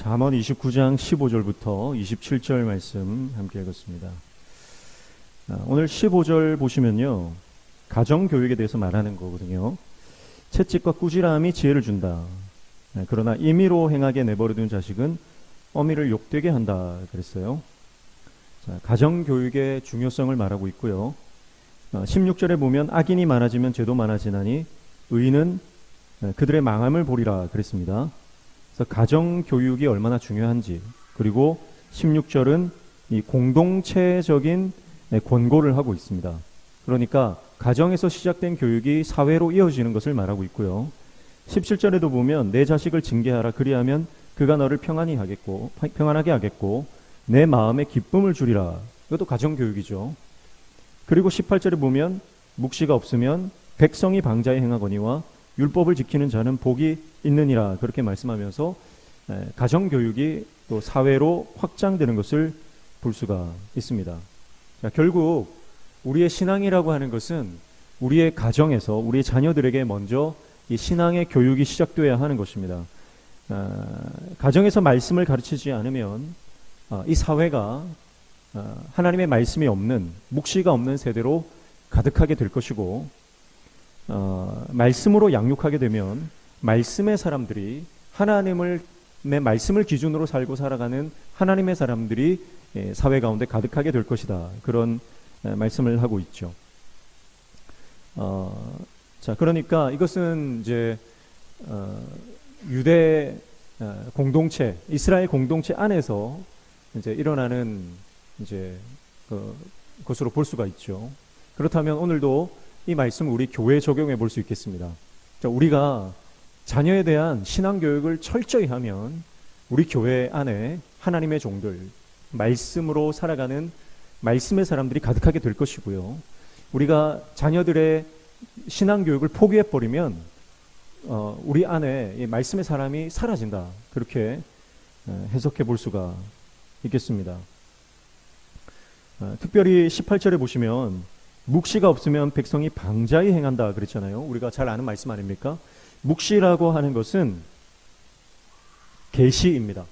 잠언 29장 15절부터 27절 말씀 함께 읽었습니다. 오늘 15절 보시면요, 가정교육에 대해서 말하는 거거든요. 채찍과 꾸지람이 지혜를 준다. 그러나 임의로 행하게 내버려둔 자식은 어미를 욕되게 한다 그랬어요. 자, 가정교육의 중요성을 말하고 있고요. 16절에 보면 악인이 많아지면 죄도 많아지나니 의인은 그들의 망함을 보리라 그랬습니다. 그래서 가정교육이 얼마나 중요한지, 그리고 16절은 이 공동체적인 권고를 하고 있습니다. 그러니까 가정에서 시작된 교육이 사회로 이어지는 것을 말하고 있고요. 17절에도 보면 내 자식을 징계하라, 그리하면 그가 너를 평안하게 하겠고 내 마음에 기쁨을 주리라. 이것도 가정교육이죠. 그리고 18절에 보면 묵시가 없으면 백성이 방자에 행하거니와 율법을 지키는 자는 복이 있느니라, 그렇게 말씀하면서 가정교육이 또 사회로 확장되는 것을 볼 수가 있습니다. 자, 결국 우리의 신앙이라고 하는 것은 우리의 가정에서 우리 자녀들에게 먼저 이 신앙의 교육이 시작되어야 하는 것입니다. 가정에서 말씀을 가르치지 않으면 이 사회가 하나님의 말씀이 없는, 묵시가 없는 세대로 가득하게 될 것이고, 말씀으로 양육하게 되면 말씀의 사람들이, 하나님의 말씀을 기준으로 살고 살아가는 하나님의 사람들이 사회 가운데 가득하게 될 것이다, 그런 말씀을 하고 있죠. 자, 그러니까 이것은 이제 유대 공동체, 이스라엘 공동체 안에서 이제 일어나는 이제 것으로 볼 수가 있죠. 그렇다면 오늘도 이 말씀을 우리 교회에 적용해 볼 수 있겠습니다. 자, 우리가 자녀에 대한 신앙 교육을 철저히 하면 우리 교회 안에 하나님의 종들, 말씀으로 살아가는 말씀의 사람들이 가득하게 될 것이고요. 우리가 자녀들의 신앙 교육을 포기해 버리면 우리 안에 이 말씀의 사람이 사라진다, 그렇게 해석해 볼 수가 있겠습니다. 특별히 18절에 보시면 묵시가 없으면 백성이 방자히 행한다 그랬잖아요. 우리가 잘 아는 말씀 아닙니까? 묵시라고 하는 것은 계시입니다.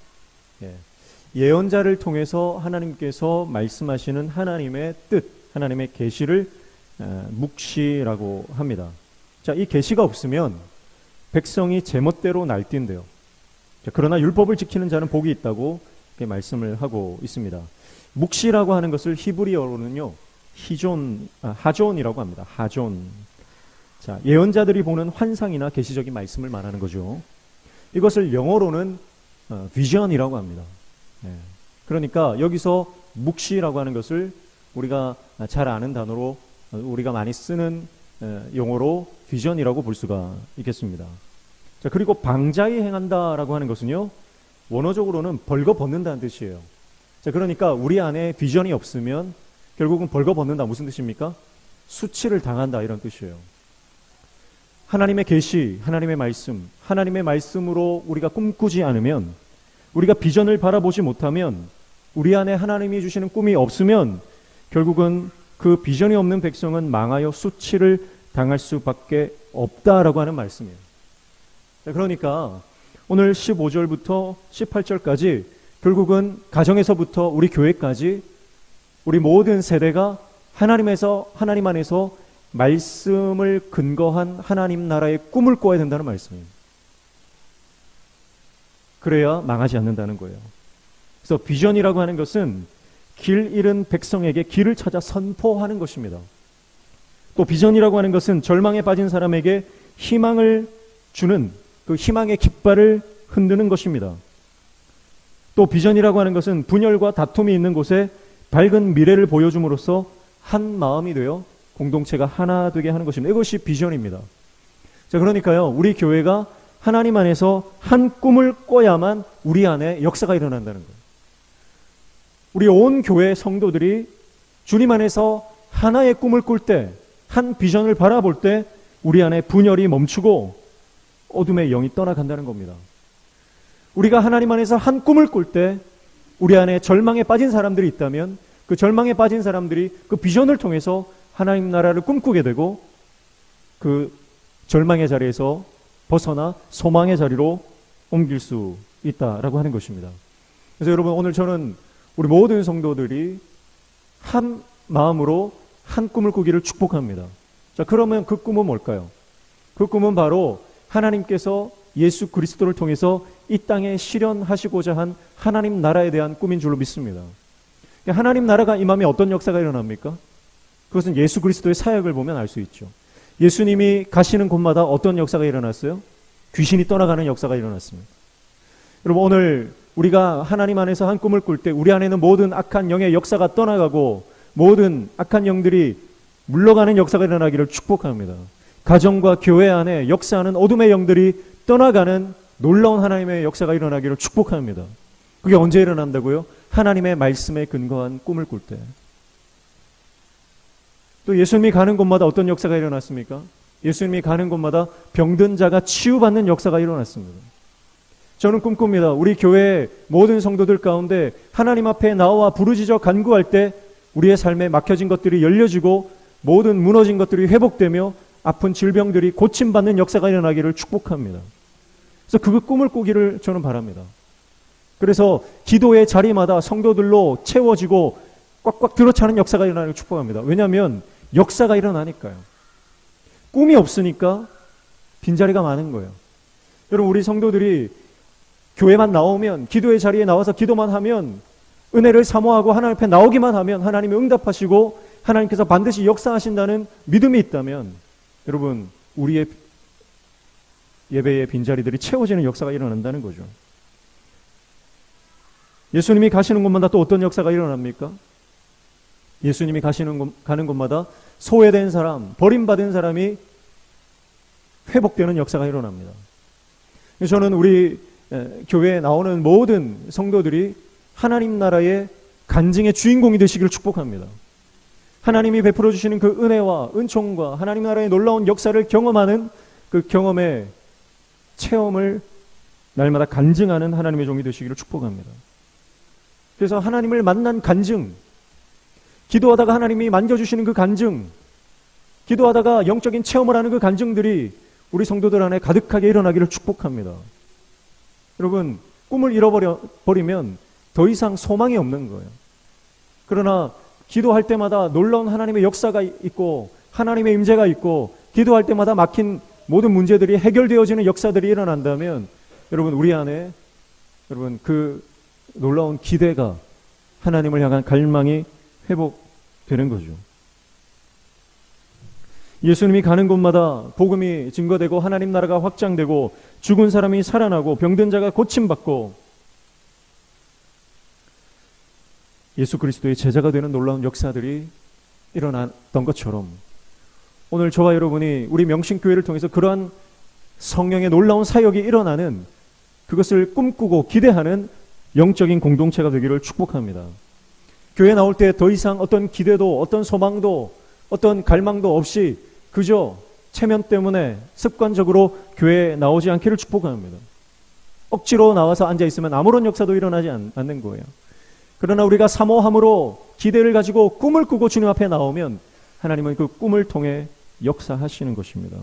예언자를 통해서 하나님께서 말씀하시는 하나님의 뜻, 하나님의 계시를 묵시라고 합니다. 자, 이 계시가 없으면 백성이 제멋대로 날뛴대요. 자, 그러나 율법을 지키는 자는 복이 있다고 말씀을 하고 있습니다. 묵시라고 하는 것을 히브리어로는요, 하존이라고 합니다. 하존. 자, 예언자들이 보는 환상이나 계시적인 말씀을 말하는 거죠. 이것을 영어로는 비전이라고 합니다. 그러니까 여기서 묵시라고 하는 것을 우리가 잘 아는 단어로, 우리가 많이 쓰는 용어로 비전이라고 볼 수가 있겠습니다. 자, 그리고 방자히 행한다라고 하는 것은요, 원어적으로는 벌거벗는다는 뜻이에요. 자, 그러니까 우리 안에 비전이 없으면 결국은 벌거벗는다, 무슨 뜻입니까? 수치를 당한다, 이런 뜻이에요. 하나님의 계시, 하나님의 말씀, 하나님의 말씀으로 우리가 꿈꾸지 않으면, 우리가 비전을 바라보지 못하면, 우리 안에 하나님이 주시는 꿈이 없으면 결국은 그 비전이 없는 백성은 망하여 수치를 당할 수밖에 없다라고 하는 말씀이에요. 자, 그러니까 오늘 15절부터 18절까지 결국은 가정에서부터 우리 교회까지 우리 모든 세대가 하나님 안에서 말씀을 근거한 하나님 나라의 꿈을 꿔야 된다는 말씀이에요. 그래야 망하지 않는다는 거예요. 그래서 비전이라고 하는 것은 길 잃은 백성에게 길을 찾아 선포하는 것입니다. 또 비전이라고 하는 것은 절망에 빠진 사람에게 희망을 주는, 그 희망의 깃발을 흔드는 것입니다. 또 비전이라고 하는 것은 분열과 다툼이 있는 곳에 밝은 미래를 보여줌으로써 한 마음이 되어 공동체가 하나 되게 하는 것입니다. 이것이 비전입니다. 자, 그러니까요, 우리 교회가 하나님 안에서 한 꿈을 꿔야만 우리 안에 역사가 일어난다는 거예요. 우리 온 교회 성도들이 주님 안에서 하나의 꿈을 꿀 때, 한 비전을 바라볼 때 우리 안에 분열이 멈추고 어둠의 영이 떠나간다는 겁니다. 우리가 하나님 안에서 한 꿈을 꿀 때 우리 안에 절망에 빠진 사람들이 있다면 그 절망에 빠진 사람들이 그 비전을 통해서 하나님 나라를 꿈꾸게 되고 그 절망의 자리에서 벗어나 소망의 자리로 옮길 수 있다라고 하는 것입니다. 그래서 여러분, 오늘 저는 우리 모든 성도들이 한 마음으로 한 꿈을 꾸기를 축복합니다. 자, 그러면 그 꿈은 뭘까요? 그 꿈은 바로 하나님께서 예수 그리스도를 통해서 이 땅에 실현하시고자 한 하나님 나라에 대한 꿈인 줄로 믿습니다. 하나님 나라가 임하면 어떤 역사가 일어납니까? 그것은 예수 그리스도의 사역을 보면 알 수 있죠. 예수님이 가시는 곳마다 어떤 역사가 일어났어요? 귀신이 떠나가는 역사가 일어났습니다. 여러분, 오늘 우리가 하나님 안에서 한 꿈을 꿀 때 우리 안에는 모든 악한 영의 역사가 떠나가고 모든 악한 영들이 물러가는 역사가 일어나기를 축복합니다. 가정과 교회 안에 역사하는 어둠의 영들이 떠나가는 놀라운 하나님의 역사가 일어나기를 축복합니다. 그게 언제 일어난다고요? 하나님의 말씀에 근거한 꿈을 꿀 때. 또 예수님이 가는 곳마다 어떤 역사가 일어났습니까? 예수님이 가는 곳마다 병든 자가 치유받는 역사가 일어났습니다. 저는 꿈꿉니다. 우리 교회의 모든 성도들 가운데 하나님 앞에 나와 부르짖어 간구할 때 우리의 삶에 막혀진 것들이 열려지고 모든 무너진 것들이 회복되며 아픈 질병들이 고침받는 역사가 일어나기를 축복합니다. 그래서 그 꿈을 꾸기를 저는 바랍니다. 그래서 기도의 자리마다 성도들로 채워지고 꽉꽉 들어차는 역사가 일어나기를 축복합니다. 왜냐하면 역사가 일어나니까요. 꿈이 없으니까 빈자리가 많은 거예요. 여러분, 우리 성도들이 교회만 나오면, 기도의 자리에 나와서 기도만 하면, 은혜를 사모하고 하나님 앞에 나오기만 하면 하나님이 응답하시고 하나님께서 반드시 역사하신다는 믿음이 있다면, 여러분, 우리의 예배의 빈자리들이 채워지는 역사가 일어난다는 거죠. 예수님이 가시는 곳마다 또 어떤 역사가 일어납니까? 예수님이 가는 곳마다 소외된 사람, 버림받은 사람이 회복되는 역사가 일어납니다. 저는 우리 교회에 나오는 모든 성도들이 하나님 나라의 간증의 주인공이 되시기를 축복합니다. 하나님이 베풀어 주시는 그 은혜와 은총과 하나님 나라의 놀라운 역사를 경험하는 그 경험의 체험을 날마다 간증하는 하나님의 종이 되시기를 축복합니다. 그래서 하나님을 만난 간증, 기도하다가 하나님이 만져주시는 그 간증, 기도하다가 영적인 체험을 하는 그 간증들이 우리 성도들 안에 가득하게 일어나기를 축복합니다. 여러분, 꿈을 잃어버리면 더 이상 소망이 없는 거예요. 그러나 기도할 때마다 놀라운 하나님의 역사가 있고 하나님의 임재가 있고 기도할 때마다 막힌 모든 문제들이 해결되어지는 역사들이 일어난다면 여러분, 우리 안에 여러분 그 놀라운 기대가, 하나님을 향한 갈망이 회복되는 거죠. 예수님이 가는 곳마다 복음이 증거되고 하나님 나라가 확장되고 죽은 사람이 살아나고 병든 자가 고침받고 예수 그리스도의 제자가 되는 놀라운 역사들이 일어났던 것처럼 오늘 저와 여러분이 우리 명신교회를 통해서 그러한 성령의 놀라운 사역이 일어나는, 그것을 꿈꾸고 기대하는 영적인 공동체가 되기를 축복합니다. 교회 나올 때 더 이상 어떤 기대도 어떤 소망도 어떤 갈망도 없이 그저 체면 때문에 습관적으로 교회에 나오지 않기를 축복합니다. 억지로 나와서 앉아있으면 아무런 역사도 일어나지 않는 거예요. 그러나 우리가 사모함으로 기대를 가지고 꿈을 꾸고 주님 앞에 나오면 하나님은 그 꿈을 통해 역사하시는 것입니다.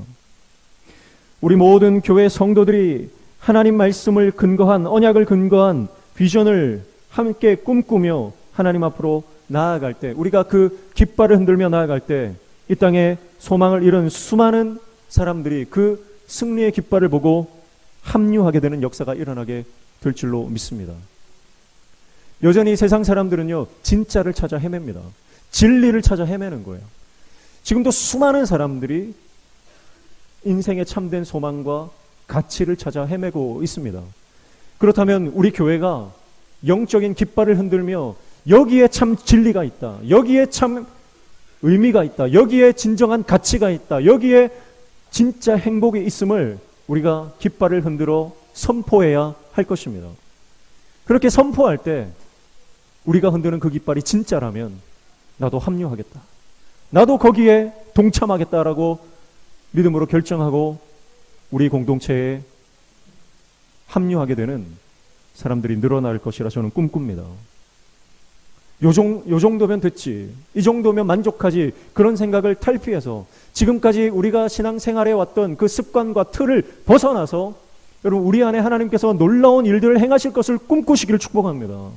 우리 모든 교회 성도들이 하나님 말씀을 근거한, 언약을 근거한 비전을 함께 꿈꾸며 하나님 앞으로 나아갈 때, 우리가 그 깃발을 흔들며 나아갈 때 이 땅에 소망을 잃은 수많은 사람들이 그 승리의 깃발을 보고 합류하게 되는 역사가 일어나게 될 줄로 믿습니다. 여전히 세상 사람들은요, 진짜를 찾아 헤맵니다. 진리를 찾아 헤매는 거예요. 지금도 수많은 사람들이 인생의 참된 소망과 가치를 찾아 헤매고 있습니다. 그렇다면 우리 교회가 영적인 깃발을 흔들며 여기에 참 진리가 있다, 여기에 참 의미가 있다, 여기에 진정한 가치가 있다, 여기에 진짜 행복이 있음을 우리가 깃발을 흔들어 선포해야 할 것입니다. 그렇게 선포할 때 우리가 흔드는 그 깃발이 진짜라면 나도 합류하겠다, 나도 거기에 동참하겠다라고 믿음으로 결정하고 우리 공동체에 합류하게 되는 사람들이 늘어날 것이라 저는 꿈꿉니다. 요 정도면 됐지, 이 정도면 만족하지, 그런 생각을 탈피해서 지금까지 우리가 신앙생활에 왔던 그 습관과 틀을 벗어나서 여러분, 우리 안에 하나님께서 놀라운 일들을 행하실 것을 꿈꾸시기를 축복합니다.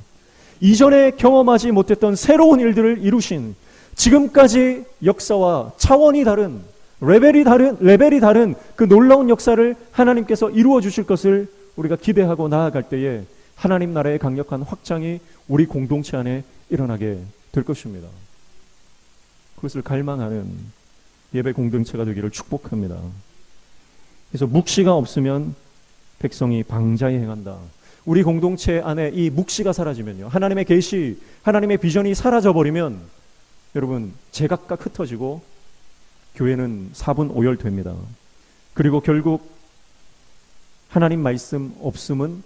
이전에 경험하지 못했던 새로운 일들을 이루신, 지금까지 역사와 차원이 다른, 레벨이 다른 그 놀라운 역사를 하나님께서 이루어 주실 것을 우리가 기대하고 나아갈 때에 하나님 나라의 강력한 확장이 우리 공동체 안에 일어나게 될 것입니다. 그것을 갈망하는 예배 공동체가 되기를 축복합니다. 그래서 묵시가 없으면 백성이 방자에 행한다. 우리 공동체 안에 이 묵시가 사라지면요, 하나님의 계시, 하나님의 비전이 사라져버리면 여러분, 제각각 흩어지고 교회는 사분오열됩니다. 그리고 결국 하나님 말씀 없음은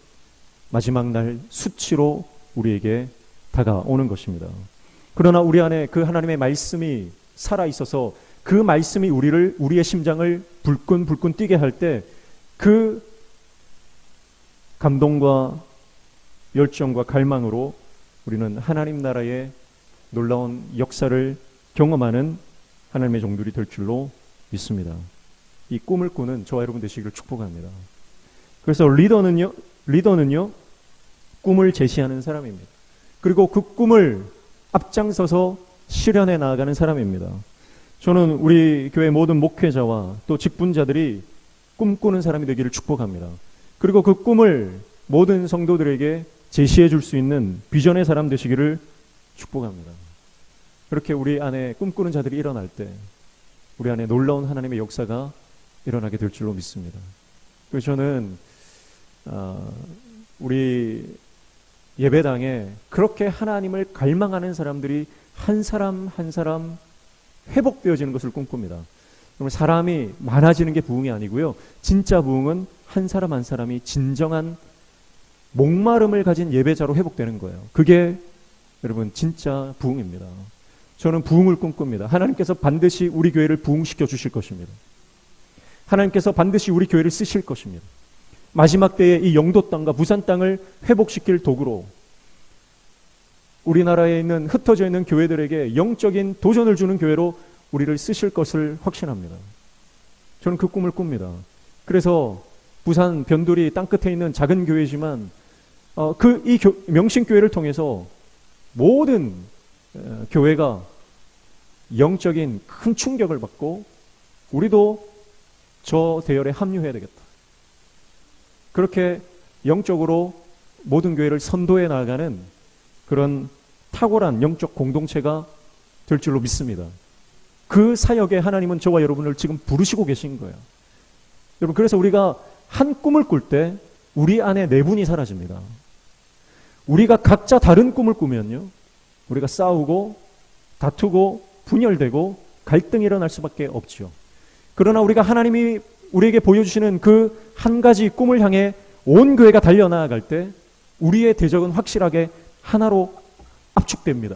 마지막 날 수치로 우리에게 다가오는 것입니다. 그러나 우리 안에 그 하나님의 말씀이 살아있어서 그 말씀이 우리의 심장을 불끈불끈 뛰게 할 때 그 감동과 열정과 갈망으로 우리는 하나님 나라의 놀라운 역사를 경험하는 하나님의 종들이 될 줄로 믿습니다. 이 꿈을 꾸는 저와 여러분 되시기를 축복합니다. 그래서 리더는요 꿈을 제시하는 사람입니다. 그리고 그 꿈을 앞장서서 실현해 나아가는 사람입니다. 저는 우리 교회 모든 목회자와 또 직분자들이 꿈꾸는 사람이 되기를 축복합니다. 그리고 그 꿈을 모든 성도들에게 제시해 줄 수 있는 비전의 사람 되시기를 축복합니다. 그렇게 우리 안에 꿈꾸는 자들이 일어날 때 우리 안에 놀라운 하나님의 역사가 일어나게 될 줄로 믿습니다. 그래서 저는 우리 예배당에 그렇게 하나님을 갈망하는 사람들이 한 사람 한 사람 회복되어지는 것을 꿈꿉니다. 그러면 사람이 많아지는 게 부흥이 아니고요, 진짜 부흥은 한 사람 한 사람이 진정한 목마름을 가진 예배자로 회복되는 거예요. 그게 여러분 진짜 부흥입니다. 저는 부흥을 꿈꿉니다. 하나님께서 반드시 우리 교회를 부흥시켜 주실 것입니다. 하나님께서 반드시 우리 교회를 쓰실 것입니다. 마지막 때에 이 영도 땅과 부산 땅을 회복시킬 도구로 우리나라에 있는 흩어져 있는 교회들에게 영적인 도전을 주는 교회로 우리를 쓰실 것을 확신합니다. 저는 그 꿈을 꿉니다. 그래서 부산 변두리 땅끝에 있는 작은 교회지만 이 명신교회를 통해서 모든 교회가 영적인 큰 충격을 받고 우리도 저 대열에 합류해야 되겠다. 그렇게 영적으로 모든 교회를 선도해 나가는 그런 탁월한 영적 공동체가 될 줄로 믿습니다. 그 사역에 하나님은 저와 여러분을 지금 부르시고 계신 거예요. 여러분, 그래서 우리가 한 꿈을 꿀 때 우리 안에 내분이 사라집니다. 우리가 각자 다른 꿈을 꾸면요, 우리가 싸우고 다투고 분열되고 갈등이 일어날 수밖에 없죠. 그러나 우리가 하나님이 우리에게 보여주시는 그 한 가지 꿈을 향해 온 교회가 달려나아갈 때 우리의 대적은 확실하게 하나로 압축됩니다.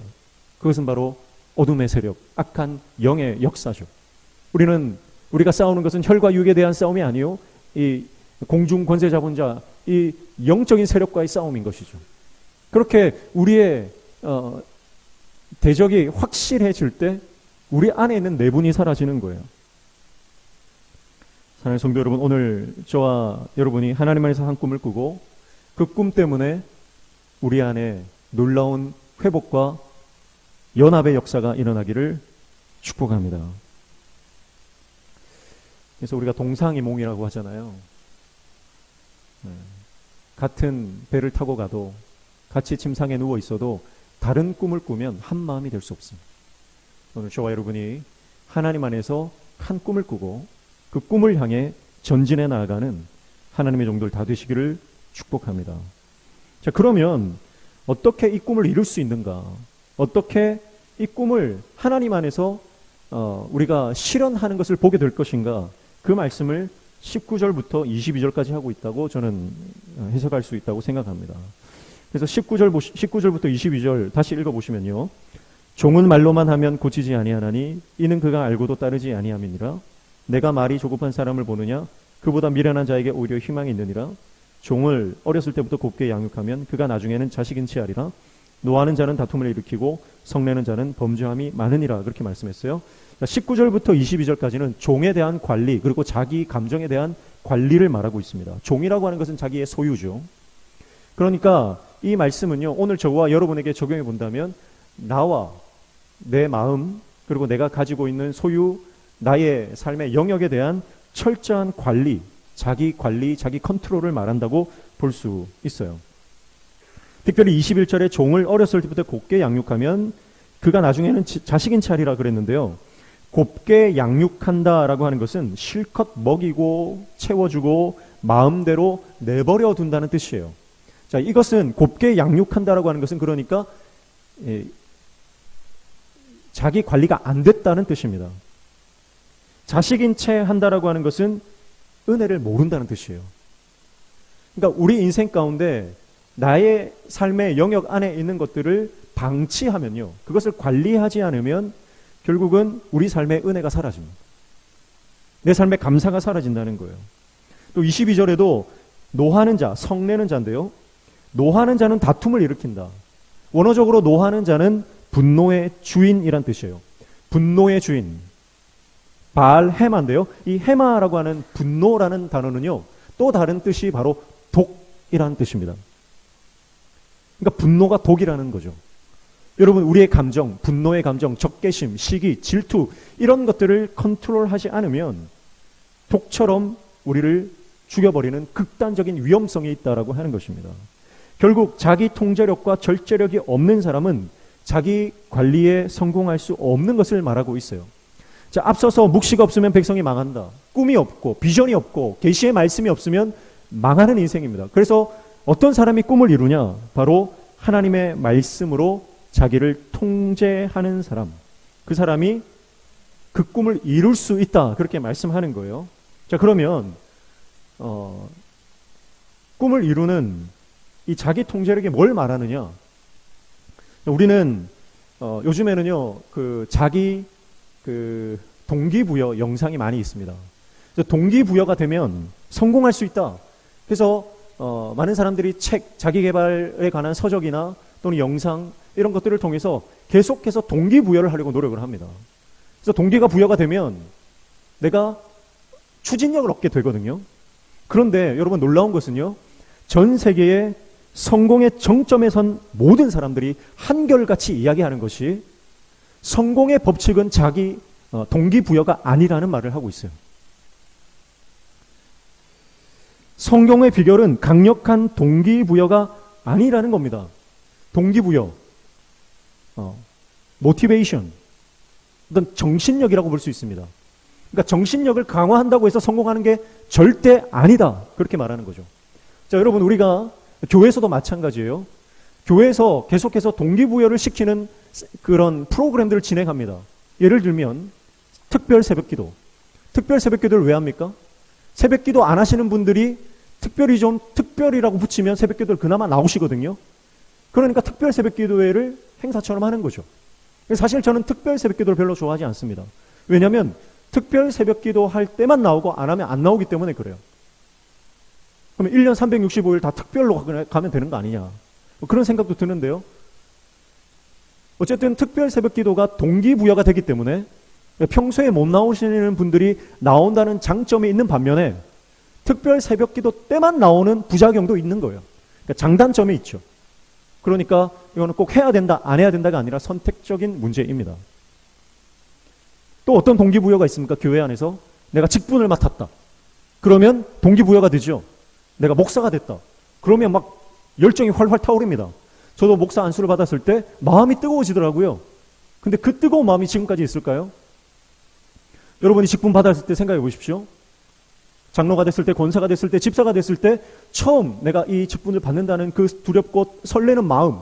그것은 바로 어둠의 세력, 악한 영의 역사죠. 우리가 싸우는 것은 혈과 육에 대한 싸움이 아니요, 이 공중 권세 잡은 자, 이 영적인 세력과의 싸움인 것이죠. 그렇게 우리의 대적이 확실해질 때 우리 안에 있는 내분이 사라지는 거예요. 사랑하는 성도 여러분, 오늘 저와 여러분이 하나님 안에서 한 꿈을 꾸고 그 꿈 때문에 우리 안에 놀라운 회복과 연합의 역사가 일어나기를 축복합니다. 그래서 우리가 동상이몽이라고 하잖아요. 같은 배를 타고 가도 같이 침상에 누워 있어도 다른 꿈을 꾸면 한 마음이 될 수 없습니다. 오늘 저와 여러분이 하나님 안에서 한 꿈을 꾸고 그 꿈을 향해 전진해 나아가는 하나님의 종들 다 되시기를 축복합니다. 자, 그러면 어떻게 이 꿈을 이룰 수 있는가? 어떻게 이 꿈을 하나님 안에서 우리가 실현하는 것을 보게 될 것인가? 그 말씀을 19절부터 22절까지 하고 있다고 저는 해석할 수 있다고 생각합니다. 그래서 19절부터 22절 다시 읽어보시면요, 종은 말로만 하면 고치지 아니하나니 이는 그가 알고도 따르지 아니함이니라. 내가 말이 조급한 사람을 보느냐? 그보다 미련한 자에게 오히려 희망이 있느니라. 종을 어렸을 때부터 곱게 양육하면 그가 나중에는 자식인 체 하리라. 노하는 자는 다툼을 일으키고 성내는 자는 범죄함이 많으니라 그렇게 말씀했어요. 19절부터 22절까지는 종에 대한 관리 그리고 자기 감정에 대한 관리를 말하고 있습니다. 종이라고 하는 것은 자기의 소유죠. 그러니까 이 말씀은요, 오늘 저와 여러분에게 적용해 본다면 나와 내 마음 그리고 내가 가지고 있는 소유, 나의 삶의 영역에 대한 철저한 관리, 자기 컨트롤을 말한다고 볼 수 있어요. 특별히 21절에 종을 어렸을 때부터 곱게 양육하면 그가 나중에는 자식인 차리라 그랬는데요. 곱게 양육한다라고 하는 것은 실컷 먹이고 채워주고 마음대로 내버려 둔다는 뜻이에요. 자, 이것은 곱게 양육한다라고 하는 것은 그러니까 자기 관리가 안 됐다는 뜻입니다. 자식인 채 한다라고 하는 것은 은혜를 모른다는 뜻이에요. 그러니까 우리 인생 가운데 나의 삶의 영역 안에 있는 것들을 방치하면요, 그것을 관리하지 않으면 결국은 우리 삶의 은혜가 사라집니다. 내 삶의 감사가 사라진다는 거예요. 또 22절에도 노하는 자, 성내는 자인데요, 노하는 자는 다툼을 일으킨다. 원어적으로 노하는 자는 분노의 주인이란 뜻이에요. 분노의 주인. 바알 헤마인데요, 이 헤마라고 하는 분노라는 단어는요, 또 다른 뜻이 바로 독이라는 뜻입니다. 그러니까 분노가 독이라는 거죠. 여러분, 우리의 감정, 분노의 감정, 적개심, 시기, 질투 이런 것들을 컨트롤하지 않으면 독처럼 우리를 죽여버리는 극단적인 위험성이 있다라고 하는 것입니다. 결국 자기 통제력과 절제력이 없는 사람은 자기 관리에 성공할 수 없는 것을 말하고 있어요. 자, 앞서서 묵시가 없으면 백성이 망한다. 꿈이 없고 비전이 없고 계시의 말씀이 없으면 망하는 인생입니다. 그래서 어떤 사람이 꿈을 이루냐? 바로 하나님의 말씀으로 자기를 통제하는 사람. 그 사람이 그 꿈을 이룰 수 있다. 그렇게 말씀하는 거예요. 자, 그러면 꿈을 이루는 이 자기 통제력이 뭘 말하느냐? 우리는 요즘에는요, 자기 동기부여 영상이 많이 있습니다. 동기부여가 되면 성공할 수 있다. 그래서 많은 사람들이 책, 자기개발에 관한 서적이나 또는 영상 이런 것들을 통해서 계속해서 동기부여를 하려고 노력을 합니다. 그래서 동기가 부여가 되면 내가 추진력을 얻게 되거든요. 그런데 여러분, 놀라운 것은요, 전 세계의 성공의 정점에 선 모든 사람들이 한결같이 이야기하는 것이 성공의 법칙은 자기 동기부여가 아니라는 말을 하고 있어요. 성공의 비결은 강력한 동기부여가 아니라는 겁니다. 동기부여, motivation, 어떤 정신력이라고 볼 수 있습니다. 그러니까 정신력을 강화한다고 해서 성공하는 게 절대 아니다, 그렇게 말하는 거죠. 자, 여러분, 우리가 교회에서도 마찬가지예요. 교회에서 계속해서 동기부여를 시키는 그런 프로그램들을 진행합니다. 예를 들면 특별 새벽기도. 특별 새벽기도를 왜 합니까? 새벽기도 안 하시는 분들이 특별히 좀 특별이라고 붙이면 새벽기도를 그나마 나오시거든요. 그러니까 특별 새벽기도회를 행사처럼 하는 거죠. 사실 저는 특별 새벽기도를 별로 좋아하지 않습니다. 왜냐하면 특별 새벽기도 할 때만 나오고 안 하면 안 나오기 때문에 그래요. 그러면 1년 365일 다 특별로 가면 되는 거 아니냐, 그런 생각도 드는데요. 어쨌든 특별 새벽기도가 동기부여가 되기 때문에 평소에 못 나오시는 분들이 나온다는 장점이 있는 반면에 특별 새벽기도 때만 나오는 부작용도 있는 거예요. 그러니까 장단점이 있죠. 그러니까 이거는 꼭 해야 된다, 안 해야 된다가 아니라 선택적인 문제입니다. 또 어떤 동기부여가 있습니까? 교회 안에서 내가 직분을 맡았다. 그러면 동기부여가 되죠. 내가 목사가 됐다. 그러면 막 열정이 활활 타오릅니다. 저도 목사 안수를 받았을 때 마음이 뜨거워지더라고요. 근데 그 뜨거운 마음이 지금까지 있을까요? 여러분이 직분 받았을 때 생각해 보십시오. 장로가 됐을 때, 권사가 됐을 때, 집사가 됐을 때 처음 내가 이 직분을 받는다는 그 두렵고 설레는 마음,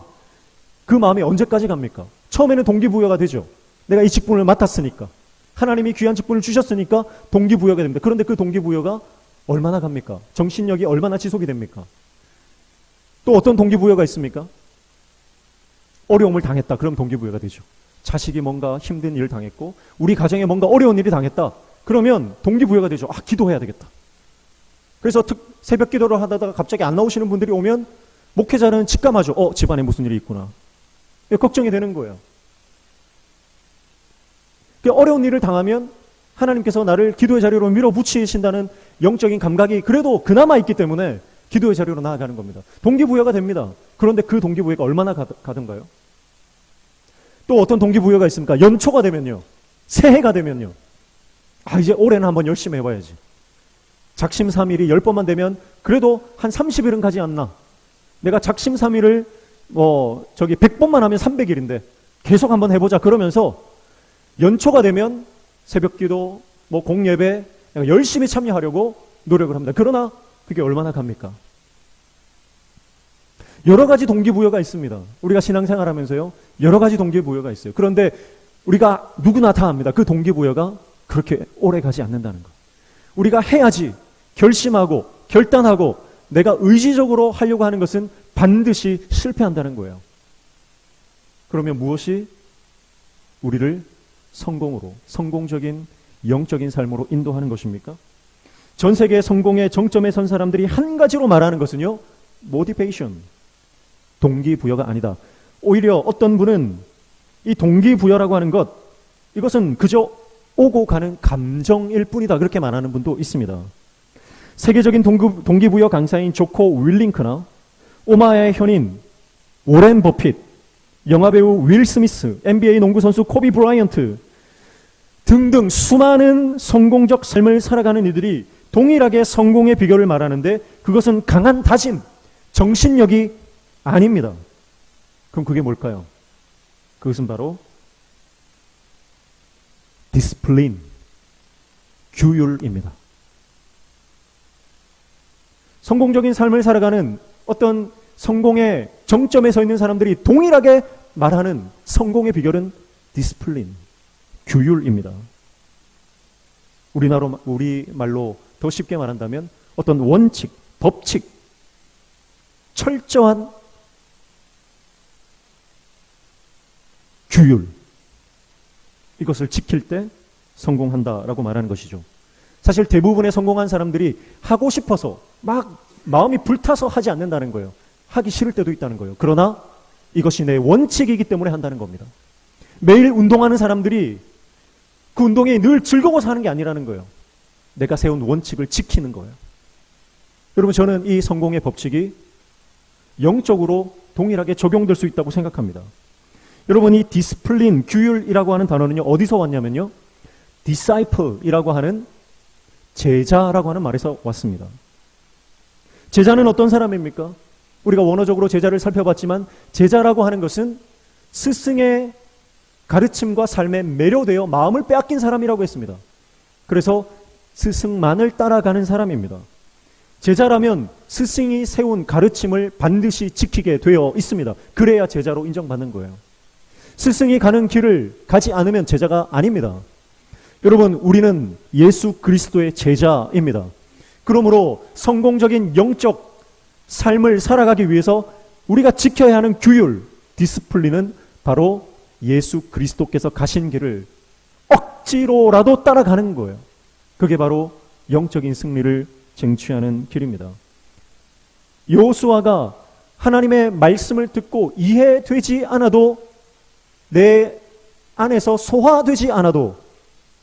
그 마음이 언제까지 갑니까? 처음에는 동기부여가 되죠. 내가 이 직분을 맡았으니까, 하나님이 귀한 직분을 주셨으니까 동기부여가 됩니다. 그런데 그 동기부여가 얼마나 갑니까? 정신력이 얼마나 지속이 됩니까? 또 어떤 동기부여가 있습니까? 어려움을 당했다. 그럼 동기부여가 되죠. 자식이 뭔가 힘든 일을 당했고 우리 가정에 뭔가 어려운 일이 당했다. 그러면 동기부여가 되죠. 아, 기도해야 되겠다. 그래서 새벽 기도를 하다가 갑자기 안 나오시는 분들이 오면 목회자는 직감하죠. 집안에 무슨 일이 있구나. 걱정이 되는 거예요. 어려운 일을 당하면 하나님께서 나를 기도의 자리로 밀어붙이신다는 영적인 감각이 그래도 그나마 있기 때문에 기도의 자리로 나아가는 겁니다. 동기부여가 됩니다. 그런데 그 동기부여가 얼마나 가던가요? 또 어떤 동기부여가 있습니까? 연초가 되면요, 새해가 되면요, 이제 올해는 한번 열심히 해봐야지. 작심삼일이 10번만 되면 그래도 한 30일은 가지 않나. 내가 작심삼일을 100번만 하면 300일인데 계속 한번 해보자. 그러면서 연초가 되면 새벽기도, 공예배 열심히 참여하려고 노력을 합니다. 그러나 그게 얼마나 갑니까? 여러 가지 동기부여가 있습니다. 우리가 신앙생활하면서요, 여러 가지 동기부여가 있어요. 그런데 우리가 누구나 다 압니다. 그 동기부여가 그렇게 오래 가지 않는다는 것. 우리가 해야지 결심하고 결단하고 내가 의지적으로 하려고 하는 것은 반드시 실패한다는 거예요. 그러면 무엇이 우리를 성공으로, 성공적인 영적인 삶으로 인도하는 것입니까? 전 세계 성공의 정점에 선 사람들이 한 가지로 말하는 것은요, motivation, 동기부여가 아니다. 오히려 어떤 분은 이 동기부여라고 하는 것, 이것은 그저 오고 가는 감정일 뿐이다, 그렇게 말하는 분도 있습니다. 세계적인 동기부여 강사인 조코 윌링크나 오마야의 현인 오렌 버핏, 영화배우 윌 스미스, NBA 농구선수 코비 브라이언트 등등 수많은 성공적 삶을 살아가는 이들이 동일하게 성공의 비결을 말하는데 그것은 강한 다짐, 정신력이 아닙니다. 그럼 그게 뭘까요? 그것은 바로 디스플린, 규율입니다. 성공적인 삶을 살아가는 어떤 성공의 정점에 서 있는 사람들이 동일하게 말하는 성공의 비결은 디스플린, 규율입니다. 우리말로 더 쉽게 말한다면 어떤 원칙, 법칙, 철저한 규율, 이것을 지킬 때 성공한다라고 말하는 것이죠. 사실 대부분의 성공한 사람들이 하고 싶어서 막 마음이 불타서 하지 않는다는 거예요. 하기 싫을 때도 있다는 거예요. 그러나 이것이 내 원칙이기 때문에 한다는 겁니다. 매일 운동하는 사람들이 그 운동이 늘 즐거워서 하는 게 아니라는 거예요. 내가 세운 원칙을 지키는 거예요. 여러분, 저는 이 성공의 법칙이 영적으로 동일하게 적용될 수 있다고 생각합니다. 여러분, 이 디스플린, 규율이라고 하는 단어는요, 어디서 왔냐면요, disciple이라고 하는 제자라고 하는 말에서 왔습니다. 제자는 어떤 사람입니까? 우리가 원어적으로 제자를 살펴봤지만 제자라고 하는 것은 스승의 가르침과 삶에 매료되어 마음을 빼앗긴 사람이라고 했습니다. 그래서 스승만을 따라가는 사람입니다. 제자라면 스승이 세운 가르침을 반드시 지키게 되어 있습니다. 그래야 제자로 인정받는 거예요. 스승이 가는 길을 가지 않으면 제자가 아닙니다. 여러분, 우리는 예수 그리스도의 제자입니다. 그러므로 성공적인 영적 삶을 살아가기 위해서 우리가 지켜야 하는 규율, 디스플린은 바로 예수 그리스도께서 가신 길을 억지로라도 따라가는 거예요. 그게 바로 영적인 승리를 쟁취하는 길입니다. 여호수아가 하나님의 말씀을 듣고 이해되지 않아도, 내 안에서 소화되지 않아도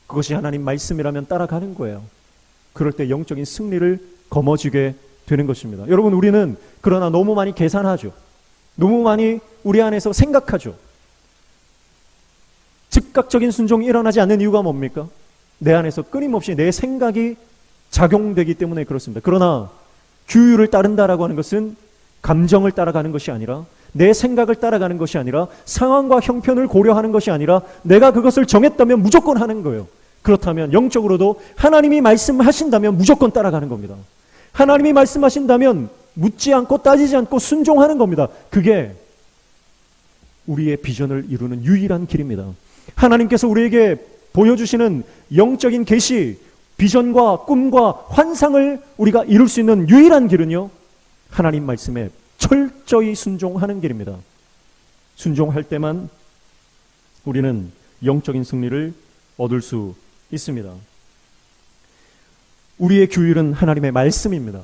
그것이 하나님 말씀이라면 따라가는 거예요. 그럴 때 영적인 승리를 거머쥐게 되는 것입니다. 여러분, 우리는 그러나 너무 많이 계산하죠. 너무 많이 우리 안에서 생각하죠. 즉각적인 순종이 일어나지 않는 이유가 뭡니까? 내 안에서 끊임없이 내 생각이 작용되기 때문에 그렇습니다. 그러나 규율을 따른다라고 하는 것은 감정을 따라가는 것이 아니라, 내 생각을 따라가는 것이 아니라, 상황과 형편을 고려하는 것이 아니라 내가 그것을 정했다면 무조건 하는 거예요. 그렇다면 영적으로도 하나님이 말씀하신다면 무조건 따라가는 겁니다. 하나님이 말씀하신다면 묻지 않고 따지지 않고 순종하는 겁니다. 그게 우리의 비전을 이루는 유일한 길입니다. 하나님께서 우리에게 보여주시는 영적인 계시, 비전과 꿈과 환상을 우리가 이룰 수 있는 유일한 길은요, 하나님 말씀에 철저히 순종하는 길입니다. 순종할 때만 우리는 영적인 승리를 얻을 수 있습니다. 우리의 규율은 하나님의 말씀입니다.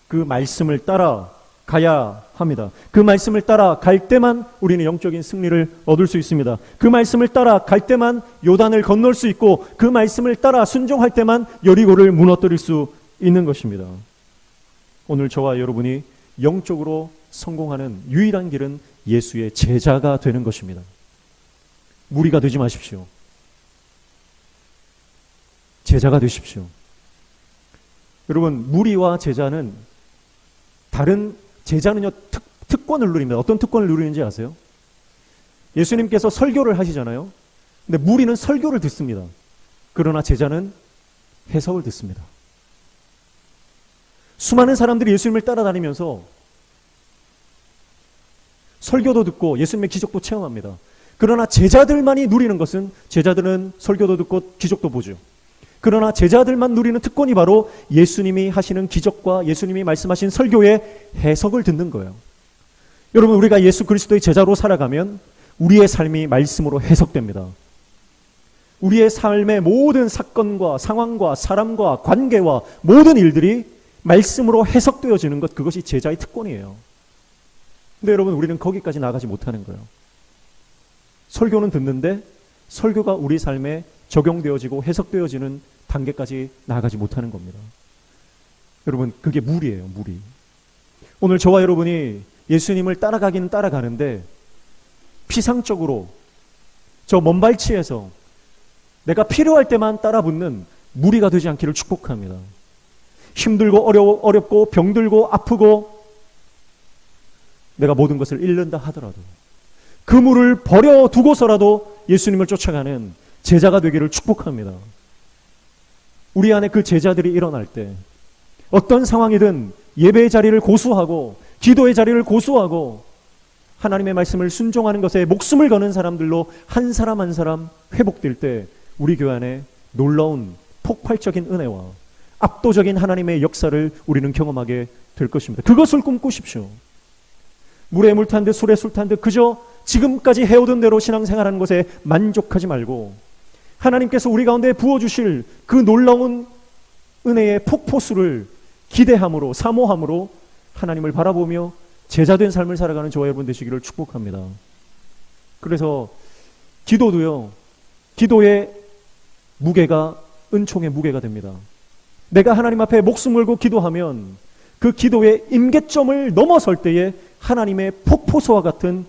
그 말씀을 따라 가야 합니다. 그 말씀을 따라 갈 때만 우리는 영적인 승리를 얻을 수 있습니다. 그 말씀을 따라 갈 때만 요단을 건널 수 있고, 그 말씀을 따라 순종할 때만 여리고를 무너뜨릴 수 있는 것입니다. 오늘 저와 여러분이 영적으로 성공하는 유일한 길은 예수의 제자가 되는 것입니다. 무리가 되지 마십시오. 제자가 되십시오. 여러분, 무리와 제자는 다른, 제자는요 특권을 누립니다. 어떤 특권을 누리는지 아세요? 예수님께서 설교를 하시잖아요. 근데 무리는 설교를 듣습니다. 그러나 제자는 해석을 듣습니다. 수많은 사람들이 예수님을 따라다니면서 설교도 듣고 예수님의 기적도 체험합니다. 그러나 제자들만이 누리는 것은, 제자들은 설교도 듣고 기적도 보죠. 그러나 제자들만 누리는 특권이 바로 예수님이 하시는 기적과 예수님이 말씀하신 설교의 해석을 듣는 거예요. 여러분, 우리가 예수 그리스도의 제자로 살아가면 우리의 삶이 말씀으로 해석됩니다. 우리의 삶의 모든 사건과 상황과 사람과 관계와 모든 일들이 말씀으로 해석되어지는 것, 그것이 제자의 특권이에요. 근데 여러분, 우리는 거기까지 나가지 못하는 거예요. 설교는 듣는데 설교가 우리 삶에 적용되어지고 해석되어지는 단계까지 나아가지 못하는 겁니다. 여러분, 그게 무리예요, 무리. 오늘 저와 여러분이 예수님을 따라가기는 따라가는데 피상적으로 저 먼발치에서 내가 필요할 때만 따라붙는 무리가 되지 않기를 축복합니다. 힘들고 어렵고 병들고 아프고 내가 모든 것을 잃는다 하더라도 그 물을 버려두고서라도 예수님을 쫓아가는 제자가 되기를 축복합니다. 우리 안에 그 제자들이 일어날 때 어떤 상황이든 예배의 자리를 고수하고 기도의 자리를 고수하고 하나님의 말씀을 순종하는 것에 목숨을 거는 사람들로 한 사람 한 사람 회복될 때 우리 교회 안에 놀라운 폭발적인 은혜와 압도적인 하나님의 역사를 우리는 경험하게 될 것입니다. 그것을 꿈꾸십시오. 물에 물 탄 듯 술에 술 탄 듯 그저 지금까지 해오던 대로 신앙생활하는 것에 만족하지 말고 하나님께서 우리 가운데 부어주실 그 놀라운 은혜의 폭포수를 기대함으로 사모함으로 하나님을 바라보며 제자된 삶을 살아가는 저와 여러분 되시기를 축복합니다. 그래서 기도도요, 기도의 무게가 은총의 무게가 됩니다. 내가 하나님 앞에 목숨 걸고 기도하면 그 기도의 임계점을 넘어설 때에 하나님의 폭포수와 같은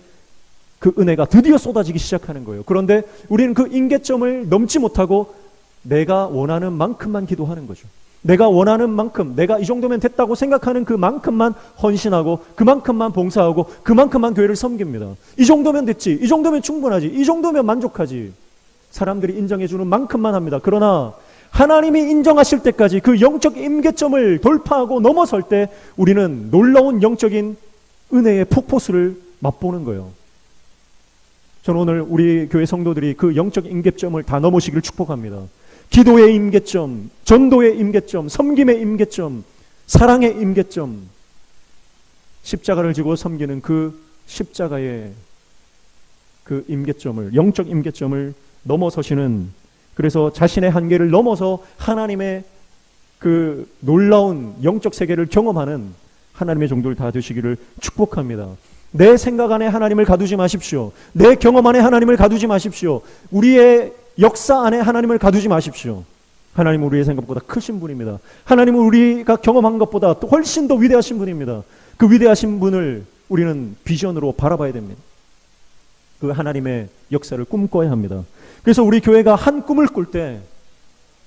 그 은혜가 드디어 쏟아지기 시작하는 거예요. 그런데 우리는 그 임계점을 넘지 못하고 내가 원하는 만큼만 기도하는 거죠. 내가 원하는 만큼, 내가 이 정도면 됐다고 생각하는 그만큼만 헌신하고 그만큼만 봉사하고 그만큼만 교회를 섬깁니다. 이 정도면 됐지, 이 정도면 충분하지, 이 정도면 만족하지. 사람들이 인정해주는 만큼만 합니다. 그러나 하나님이 인정하실 때까지 그 영적 임계점을 돌파하고 넘어설 때 우리는 놀라운 영적인 은혜의 폭포수를 맛보는 거예요. 저는 오늘 우리 교회 성도들이 그 영적 임계점을 다 넘으시기를 축복합니다. 기도의 임계점, 전도의 임계점, 섬김의 임계점, 사랑의 임계점, 십자가를 지고 섬기는 그 십자가의 그 임계점을, 영적 임계점을 넘어서시는, 그래서 자신의 한계를 넘어서 하나님의 그 놀라운 영적 세계를 경험하는 하나님의 종들 다 되시기를 축복합니다. 내 생각 안에 하나님을 가두지 마십시오. 내 경험 안에 하나님을 가두지 마십시오. 우리의 역사 안에 하나님을 가두지 마십시오. 하나님은 우리의 생각보다 크신 분입니다. 하나님은 우리가 경험한 것보다 훨씬 더 위대하신 분입니다. 그 위대하신 분을 우리는 비전으로 바라봐야 됩니다. 그 하나님의 역사를 꿈꿔야 합니다. 그래서 우리 교회가 한 꿈을 꿀 때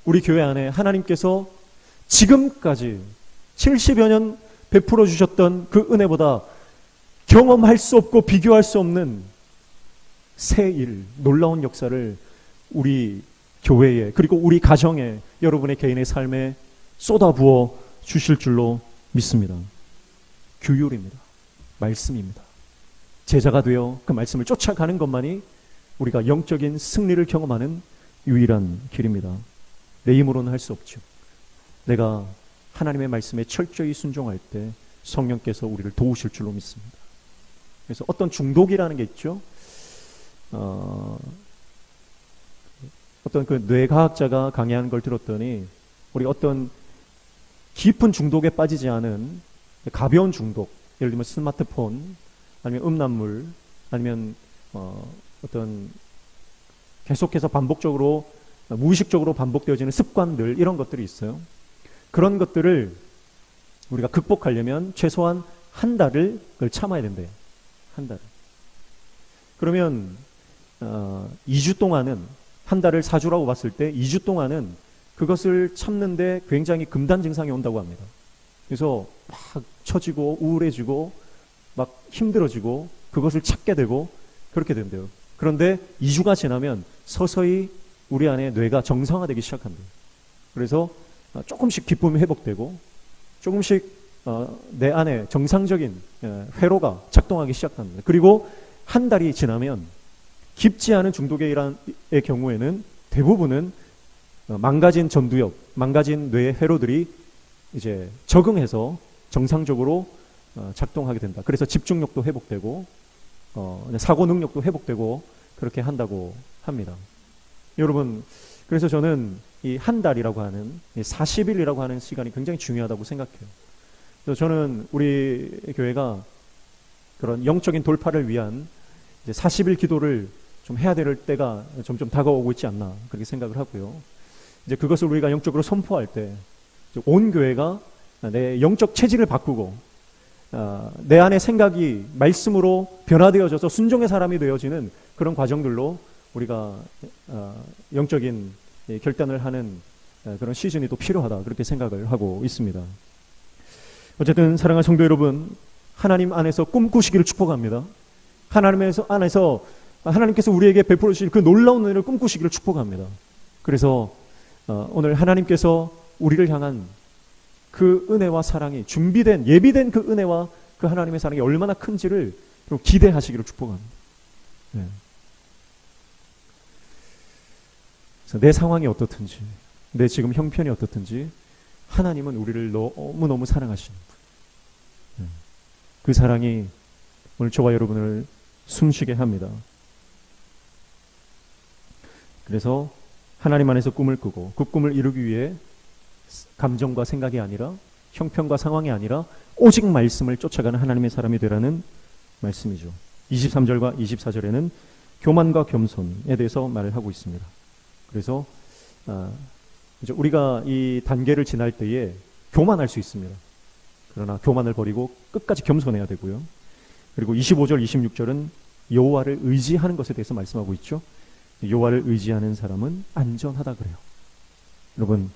우리 교회 안에 하나님께서 지금까지 70여 년 베풀어 주셨던 그 은혜보다 경험할 수 없고 비교할 수 없는 새 일, 놀라운 역사를 우리 교회에, 그리고 우리 가정에, 여러분의 개인의 삶에 쏟아부어 주실 줄로 믿습니다. 규율입니다. 말씀입니다. 제자가 되어 그 말씀을 쫓아가는 것만이 우리가 영적인 승리를 경험하는 유일한 길입니다. 내 힘으로는 할 수 없죠. 내가 하나님의 말씀에 철저히 순종할 때 성령께서 우리를 도우실 줄로 믿습니다. 그래서 어떤 중독이라는 게 있죠. 어떤 그 뇌과학자가 강의하는 걸 들었더니 우리 어떤 깊은 중독에 빠지지 않은 가벼운 중독, 예를 들면 스마트폰, 아니면 음란물, 아니면 어떤 계속해서 반복적으로 무의식적으로 반복되어지는 습관들, 이런 것들이 있어요. 그런 것들을 우리가 극복하려면 최소한 한 달을 그걸 참아야 된대요. 한 달. 그러면 2주 동안은, 한 달을 4주라고 봤을 때 2주 동안은 그것을 참는데 굉장히 금단 증상이 온다고 합니다. 그래서 막 처지고 우울해지고 막 힘들어지고 그것을 찾게 되고 그렇게 된대요. 그런데 2주가 지나면 서서히 우리 안에 뇌가 정상화되기 시작한대요. 그래서 조금씩 기쁨이 회복되고 조금씩 내 안에 정상적인 회로가 작동하기 시작합니다. 그리고 한 달이 지나면 깊지 않은 중독의 경우에는 대부분은 망가진 전두엽, 망가진 뇌의 회로들이 이제 적응해서 정상적으로 작동하게 된다. 그래서 집중력도 회복되고 사고 능력도 회복되고 그렇게 한다고 합니다. 여러분, 그래서 저는 이 한 달이라고 하는, 이 40일이라고 하는 시간이 굉장히 중요하다고 생각해요. 그래서 저는 우리 교회가 그런 영적인 돌파를 위한 이제 40일 기도를 좀 해야 될 때가 점점 다가오고 있지 않나, 그렇게 생각을 하고요. 이제 그것을 우리가 영적으로 선포할 때 온 교회가 내 영적 체질을 바꾸고 내 안의 생각이 말씀으로 변화되어져서 순종의 사람이 되어지는 그런 과정들로 우리가 영적인 결단을 하는 그런 시즌이 또 필요하다, 그렇게 생각을 하고 있습니다. 어쨌든 사랑하는 성도 여러분, 하나님 안에서 꿈꾸시기를 축복합니다. 하나님 안에서 하나님께서 우리에게 베풀어 주실 그 놀라운 은혜를 꿈꾸시기를 축복합니다. 그래서 오늘 하나님께서 우리를 향한 그 은혜와 사랑이 준비된, 예비된 그 은혜와 그 하나님의 사랑이 얼마나 큰지를 기대하시기를 축복합니다. 네. 그래서 내 상황이 어떻든지, 내 지금 형편이 어떻든지 하나님은 우리를 너무너무 사랑하시는 분. 네. 그 사랑이 오늘 저와 여러분을 숨쉬게 합니다. 그래서 하나님 안에서 꿈을 꾸고 그 꿈을 이루기 위해 감정과 생각이 아니라, 형편과 상황이 아니라 오직 말씀을 쫓아가는 하나님의 사람이 되라는 말씀이죠. 23절과 24절에는 교만과 겸손에 대해서 말을 하고 있습니다. 그래서 이제 우리가 이 단계를 지날 때에 교만할 수 있습니다. 그러나 교만을 버리고 끝까지 겸손해야 되고요. 그리고 25절, 26절은 여호와를 의지하는 것에 대해서 말씀하고 있죠. 여호와를 의지하는 사람은 안전하다 그래요. 여러분,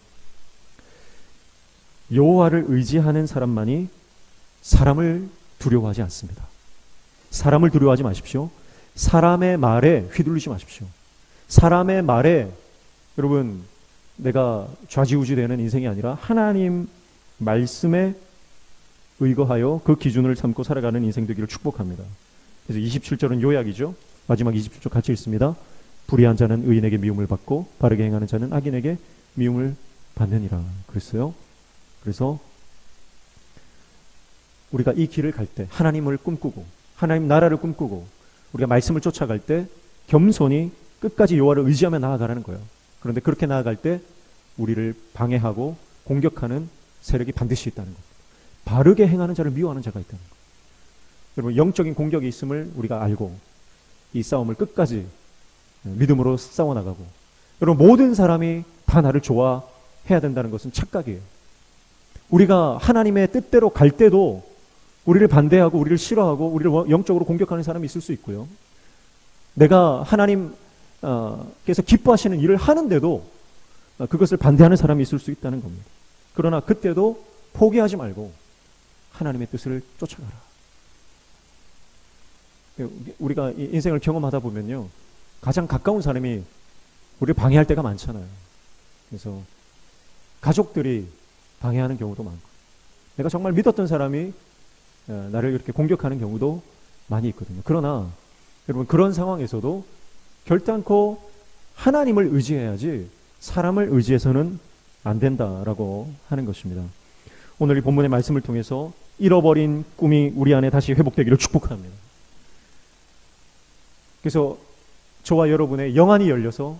여호와를 의지하는 사람만이 사람을 두려워하지 않습니다. 사람을 두려워하지 마십시오. 사람의 말에 휘둘리지 마십시오. 사람의 말에 여러분 내가 좌지우지되는 인생이 아니라 하나님 말씀에 의거하여 그 기준을 삼고 살아가는 인생 되기를 축복합니다. 그래서 27절은 요약이죠. 마지막 27절 같이 읽습니다. 불의한 자는 의인에게 미움을 받고 바르게 행하는 자는 악인에게 미움을 받느니라 그랬어요. 그래서 우리가 이 길을 갈 때, 하나님을 꿈꾸고 하나님 나라를 꿈꾸고 우리가 말씀을 쫓아갈 때 겸손히 끝까지 여호와를 의지하며 나아가라는 거예요. 그런데 그렇게 나아갈 때 우리를 방해하고 공격하는 세력이 반드시 있다는 겁니다. 바르게 행하는 자를 미워하는 자가 있다는 거예요. 여러분, 영적인 공격이 있음을 우리가 알고 이 싸움을 끝까지 믿음으로 싸워나가고, 여러분 모든 사람이 다 나를 좋아해야 된다는 것은 착각이에요. 우리가 하나님의 뜻대로 갈 때도 우리를 반대하고 우리를 싫어하고 우리를 영적으로 공격하는 사람이 있을 수 있고요. 내가 하나님께서 기뻐하시는 일을 하는데도 그것을 반대하는 사람이 있을 수 있다는 겁니다. 그러나 그때도 포기하지 말고 하나님의 뜻을 쫓아가라. 우리가 인생을 경험하다 보면요, 가장 가까운 사람이 우리를 방해할 때가 많잖아요. 그래서 가족들이 방해하는 경우도 많고, 내가 정말 믿었던 사람이 나를 이렇게 공격하는 경우도 많이 있거든요. 그러나 여러분, 그런 상황에서도 결단코 하나님을 의지해야지 사람을 의지해서는 안 된다라고 하는 것입니다. 오늘 이 본문의 말씀을 통해서 잃어버린 꿈이 우리 안에 다시 회복되기를 축복합니다. 그래서 저와 여러분의 영안이 열려서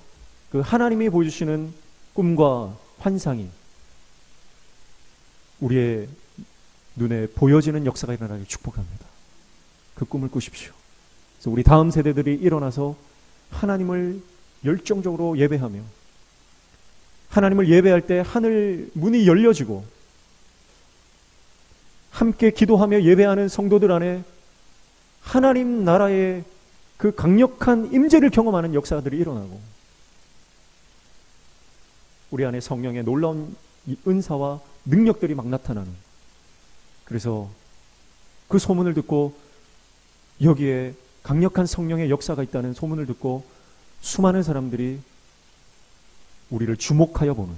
그 하나님이 보여주시는 꿈과 환상이 우리의 눈에 보여지는 역사가 일어나길 축복합니다. 그 꿈을 꾸십시오. 그래서 우리 다음 세대들이 일어나서 하나님을 열정적으로 예배하며 하나님을 예배할 때 하늘 문이 열려지고 함께 기도하며 예배하는 성도들 안에 하나님 나라의 그 강력한 임재를 경험하는 역사들이 일어나고 우리 안에 성령의 놀라운 은사와 능력들이 막 나타나는, 그래서 그 소문을 듣고 여기에 강력한 성령의 역사가 있다는 소문을 듣고 수많은 사람들이 우리를 주목하여 보는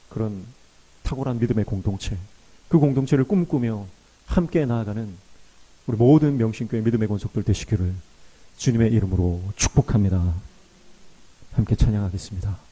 그런 탁월한 믿음의 공동체, 그 공동체를 꿈꾸며 함께 나아가는 우리 모든 명신교회 믿음의 권속들 되시기를 주님의 이름으로 축복합니다. 함께 찬양하겠습니다.